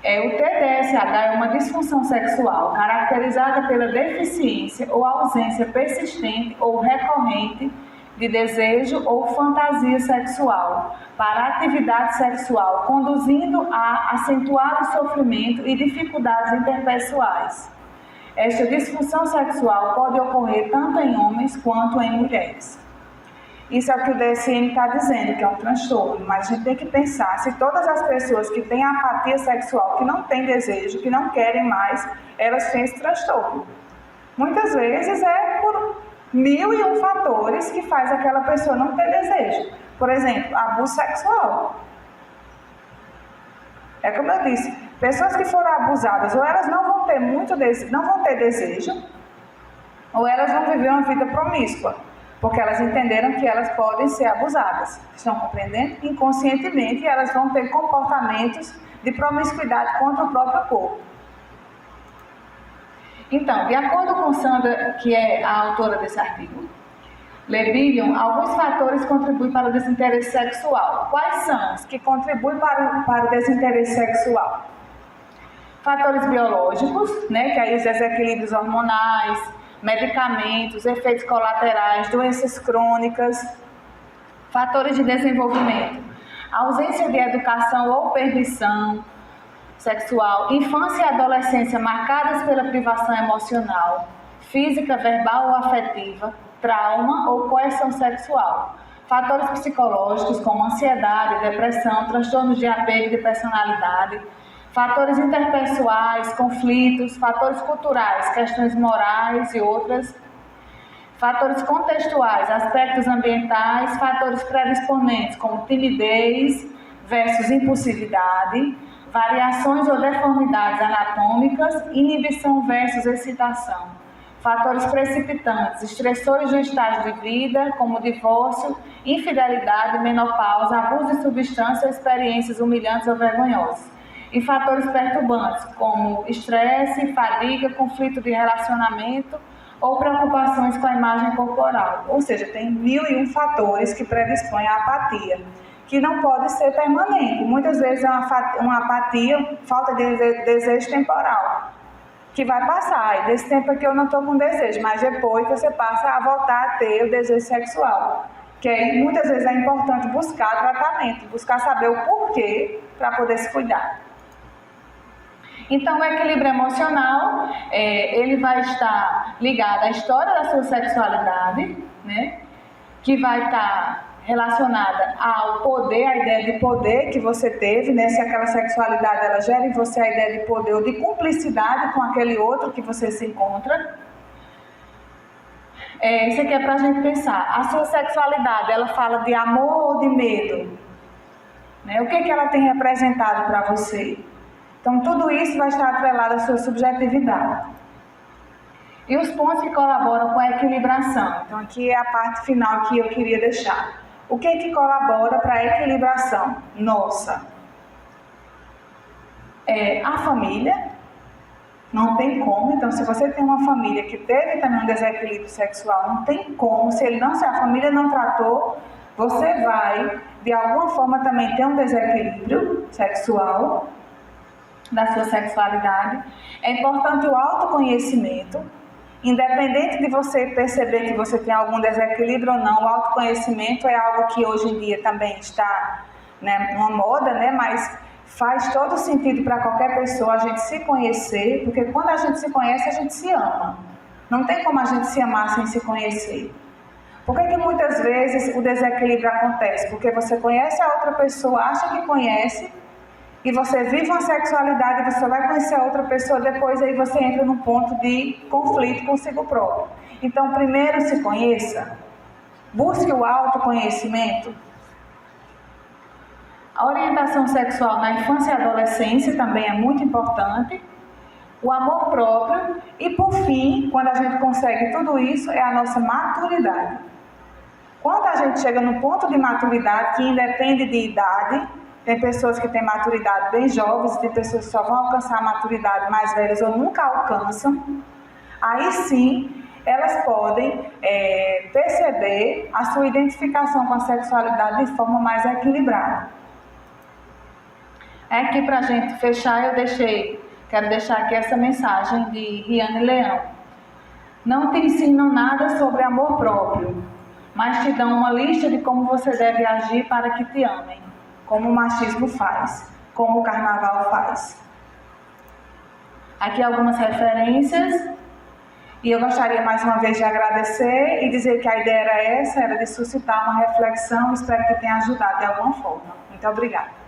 O TDSH é uma disfunção sexual caracterizada pela deficiência ou ausência persistente ou recorrente de desejo ou fantasia sexual para a atividade sexual, conduzindo a acentuado sofrimento e dificuldades interpessoais. Esta disfunção sexual pode ocorrer tanto em homens quanto em mulheres. Isso é o que o DSM está dizendo, que é um transtorno, mas a gente tem que pensar se todas as pessoas que têm apatia sexual, que não têm desejo, que não querem mais, elas têm esse transtorno. Muitas vezes é por 1001 fatores que faz aquela pessoa não ter desejo. Por exemplo, abuso sexual. É como eu disse, pessoas que foram abusadas, ou elas não vão ter desejo, ou elas vão viver uma vida promíscua, porque elas entenderam que elas podem ser abusadas. Estão compreendendo? Inconscientemente, elas vão ter comportamentos de promiscuidade contra o próprio corpo. Então, de acordo com Sandra, que é a autora desse artigo, Lebillion, alguns fatores contribuem para o desinteresse sexual. Quais são os que contribuem para o desinteresse sexual? Fatores biológicos, que aí os desequilíbrios hormonais, medicamentos, efeitos colaterais, doenças crônicas. Fatores de desenvolvimento, ausência de educação ou permissão sexual, infância e adolescência marcadas pela privação emocional, física, verbal ou afetiva, trauma ou coerção sexual. Fatores psicológicos como ansiedade, depressão, transtornos de apego e de personalidade. Fatores interpessoais, conflitos, fatores culturais, questões morais e outras. Fatores contextuais, aspectos ambientais, fatores predisponentes como timidez versus impulsividade, variações ou deformidades anatômicas, inibição versus excitação. Fatores precipitantes, estressores do estágio de vida, como divórcio, infidelidade, menopausa, abuso de substância, experiências humilhantes ou vergonhosas. E fatores perturbantes, como estresse, fadiga, conflito de relacionamento ou preocupações com a imagem corporal. Ou seja, tem 1001 fatores que predispõem à apatia, que não pode ser permanente. Muitas vezes é uma apatia, falta de desejo temporal, que vai passar. E desse tempo aqui eu não estou com desejo, mas depois você passa a voltar a ter o desejo sexual. que aí, muitas vezes é importante buscar tratamento, buscar saber o porquê para poder se cuidar. Então, o equilíbrio emocional, ele vai estar ligado à história da sua sexualidade, né? Que vai estar relacionada ao poder, à ideia de poder que você teve, né? Se aquela sexualidade ela gera em você a ideia de poder ou de cumplicidade com aquele outro que você se encontra. Isso aqui é para a gente pensar. A sua sexualidade, ela fala de amor ou de medo? Né? O que ela tem representado para você? Então, tudo isso vai estar atrelado à sua subjetividade. E os pontos que colaboram com a equilibração. Então, aqui é a parte final que eu queria deixar. O que colabora para a equilibração nossa? A família. Não tem como. Então, se você tem uma família que teve também um desequilíbrio sexual, não tem como. Se a família não tratou, você vai, de alguma forma, também ter um desequilíbrio sexual da sua sexualidade. É importante o autoconhecimento. Independente de você perceber que você tem algum desequilíbrio ou não, o autoconhecimento é algo que hoje em dia também está, né, uma moda, né, mas faz todo sentido para qualquer pessoa a gente se conhecer, porque quando a gente se conhece, a gente se ama. Não tem como a gente se amar sem se conhecer. Por que muitas vezes o desequilíbrio acontece? Porque você conhece a outra pessoa, acha que conhece, e você vive uma sexualidade, você vai conhecer a outra pessoa, depois aí você entra num ponto de conflito consigo próprio. Então, primeiro se conheça, busque o autoconhecimento. A orientação sexual na infância e adolescência também é muito importante. O amor próprio e, por fim, quando a gente consegue tudo isso, é a nossa maturidade. Quando a gente chega no ponto de maturidade, que independe de idade, tem pessoas que têm maturidade bem jovens, tem pessoas que só vão alcançar a maturidade mais velhas ou nunca alcançam, aí sim elas podem perceber a sua identificação com a sexualidade de forma mais equilibrada. Aqui para a gente fechar, quero deixar aqui essa mensagem de Riane Leão. Não te ensinam nada sobre amor próprio, mas te dão uma lista de como você deve agir para que te amem, como o machismo faz, como o carnaval faz. Aqui algumas referências, e eu gostaria mais uma vez de agradecer e dizer que a ideia era de suscitar uma reflexão, espero que tenha ajudado de alguma forma. Muito obrigada.